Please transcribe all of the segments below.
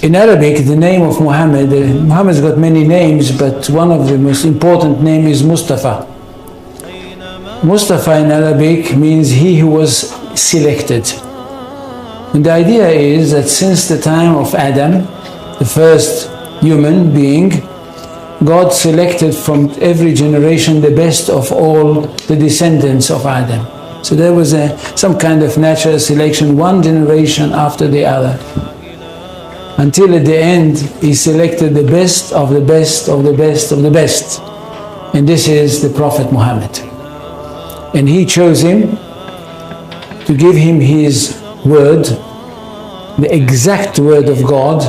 In Arabic, the name of Muhammad, Muhammad's got many names, but one of the most important name is Mustafa. Mustafa in Arabic means he who was selected. And the idea is that since the time of Adam, the first human being, God selected from every generation the best of all the descendants of Adam. So there was some kind of natural selection, one generation after the other. Until at the end, he selected the best of the best of the best of the best. And this is the Prophet Muhammad. And he chose him to give him his word, the exact word of God,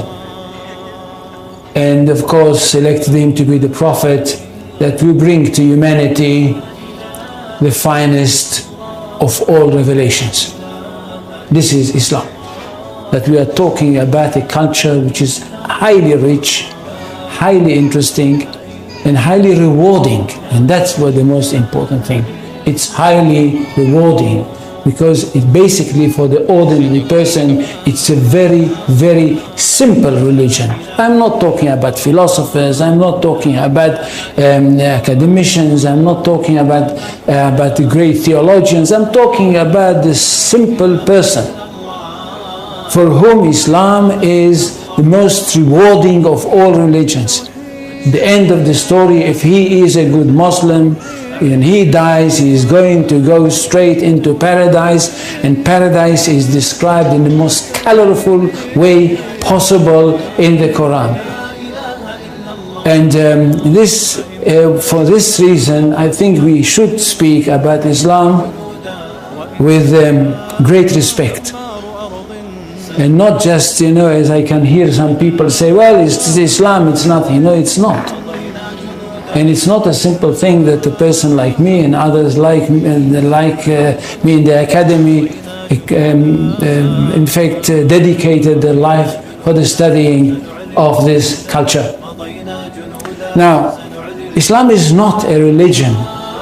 and of course selected him to be the Prophet that will bring to humanity the finest of all revelations. This is Islam. That we are talking about a culture which is highly rich, highly interesting, and highly rewarding. And that's what the most important thing. It's highly rewarding because it basically, for the ordinary person, it's a very, very simple religion. I'm not talking about philosophers, I'm not talking about academicians, I'm not talking about the great theologians, I'm talking about the simple person for whom Islam is the most rewarding of all religions. The end of the story, if he is a good Muslim and he dies, he is going to go straight into paradise, and paradise is described in the most colorful way possible in the Quran. And for this reason, I think we should speak about Islam with great respect. And not just, as I can hear some people say, well, it's Islam, it's nothing. No, it's not. And it's not a simple thing that a person like me and others like me in the academy, in fact, dedicated their life for the studying of this culture. Now, Islam is not a religion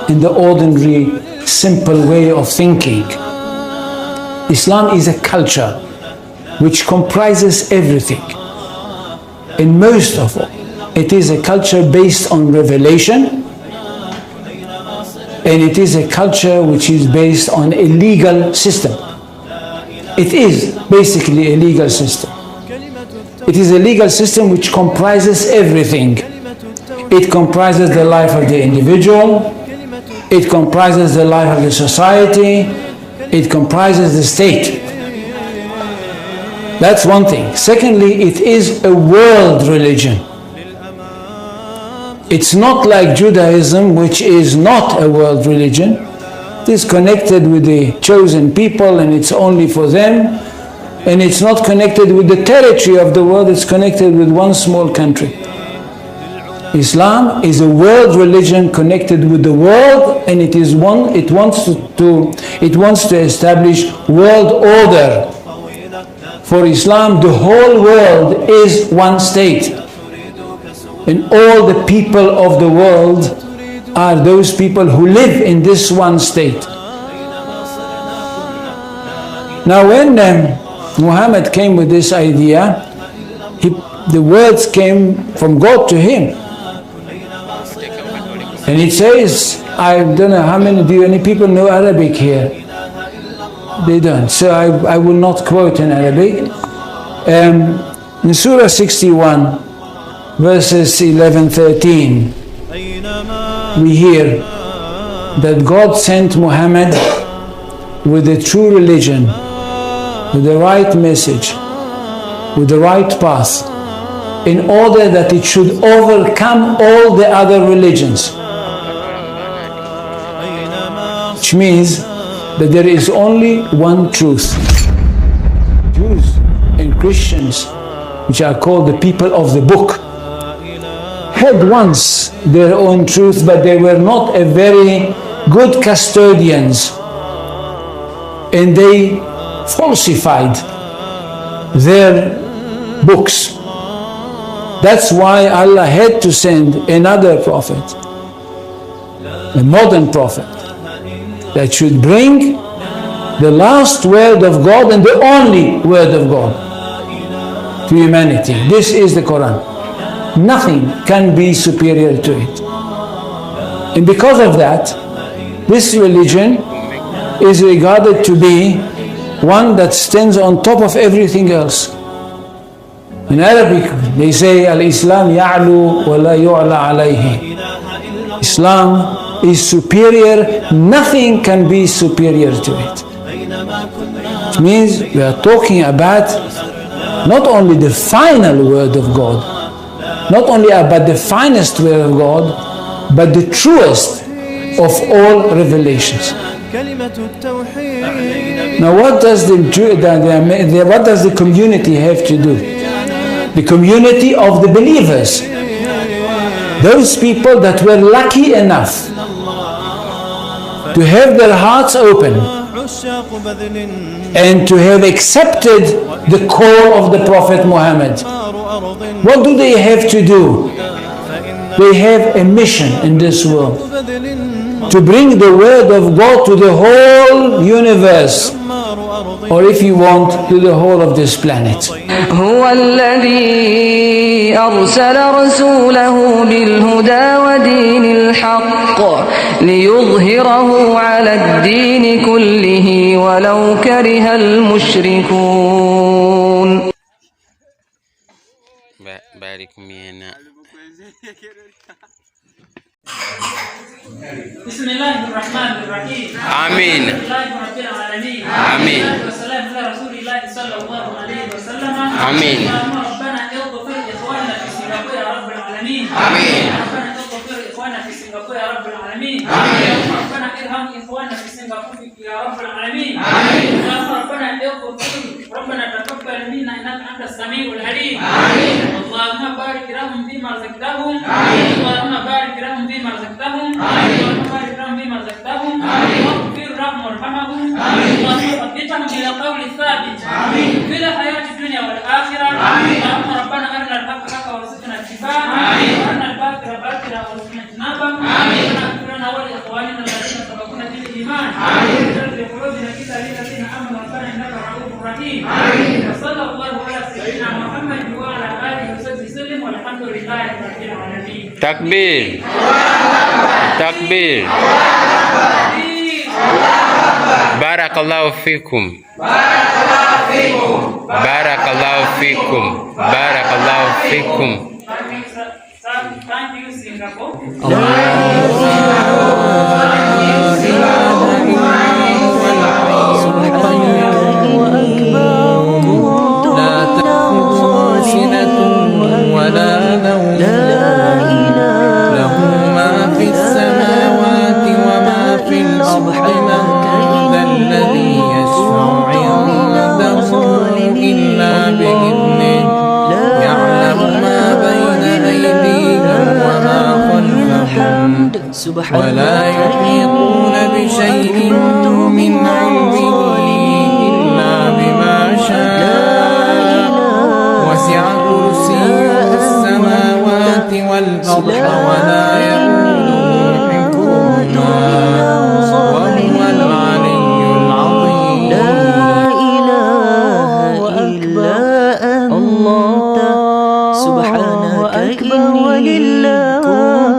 in the ordinary, simple way of thinking. Islam is a culture which comprises everything. And most of all, it is a culture based on revelation, and it is a culture which is based on a legal system. It is basically a legal system. It is a legal system which comprises everything. It comprises the life of the individual, it comprises the life of the society, it comprises the state. That's one thing. Secondly, it is a world religion. It's not like Judaism, which is not a world religion. It is connected with the chosen people and it's only for them. And it's not connected with the territory of the world, it's connected with one small country. Islam is a world religion connected with the world, and it wants to establish world order. For Islam, the whole world is one state. And all the people of the world are those people who live in this one state. Now when Muhammad came with this idea, the words came from God to him. And it says, I don't know how many, do any people know Arabic here? They don't. So I will not quote in Arabic. In Surah 61, verses 11-13. we hear that God sent Muhammad with the true religion, with the right message, with the right path, in order that it should overcome all the other religions. Which means that there is only one truth. Jews and Christians, which are called the people of the book, had once their own truth, but they were not a very good custodians, and they falsified their books. That's why Allah had to send another prophet, a modern prophet, that should bring the last word of God and the only word of God to humanity. This is the Quran. Nothing can be superior to it. And because of that, this religion is regarded to be one that stands on top of everything else. In Arabic, they say, Al-Islam ya'lu wa la yu'la alayhi. Islam is superior, nothing can be superior to it. Which means we are talking about not only the final word of God, not only about the finest word of God, but the truest of all revelations. Now what does the community have to do? The community of the believers, those people that were lucky enough to have their hearts open and to have accepted the call of the Prophet Muhammad. What do they have to do? They have a mission in this world, to bring the word of God to the whole universe, or if you want, to the whole of this planet. هو الذي أرسل رسوله بالهدى ودين الحق ليظهره على الدين كله ولو كره المشركون. بارك مينا. بسم الله الرحمن الرحيم. آمين. الحمد لله رب العالمين. آمين. والسلام على رسول الله صلى الله عليه وسلم. آمين. اللهم ربنا اغفر إخواننا في سنغافورة يا رب العالمين. آمين. ربنا اغفر إخواننا في سنغافورة يا رب العالمين. آمين. ربنا ارحم إخواننا في سنغافورة يا رب العالمين. آمين. ربنا اغفر، ربنا تقبل منا إنك أنت السميع العليم. آمين. اللهم بارك لهم فيما رزقتهم. آمين. اللهم بارك لهم فيما رزقتهم. آمين. اللهم بارك لهم فيما رزقتهم. آمين. واغفر لهم وارحمهم. آمين. اللهم ثبتهم إلى القول الثابت في الحياة الدنيا والآخرة. آمين. اللهم ربنا أرنا الحق حقا وارزقنا اتباعه. آمين. وأرنا الباطل باطلا وارزقنا اجتنابه. آمين. ربنا اغفر لنا ولإخواننا الذين سبقونا بالإيمان. آمين. واجعل في قلوبنا كتاب للذين آمنوا ربنا إنك رؤوف رحيم. آمين. وصلى الله على سيدنا محمد وعلى آله وصحبه وسلم والحمد لله رب العالمين. تكبير. تكبير. بارك الله فيكم. بارك الله فيكم. بارك الله فيكم. Thank you, Singapore. ولا يحيطون بشيء من علمه إلا بما شاء وسع كرسيه السماوات والأرض ولا يؤوده حفظهما وهو العلي العظيم. لا إله إلا أنت سبحانك إني كنت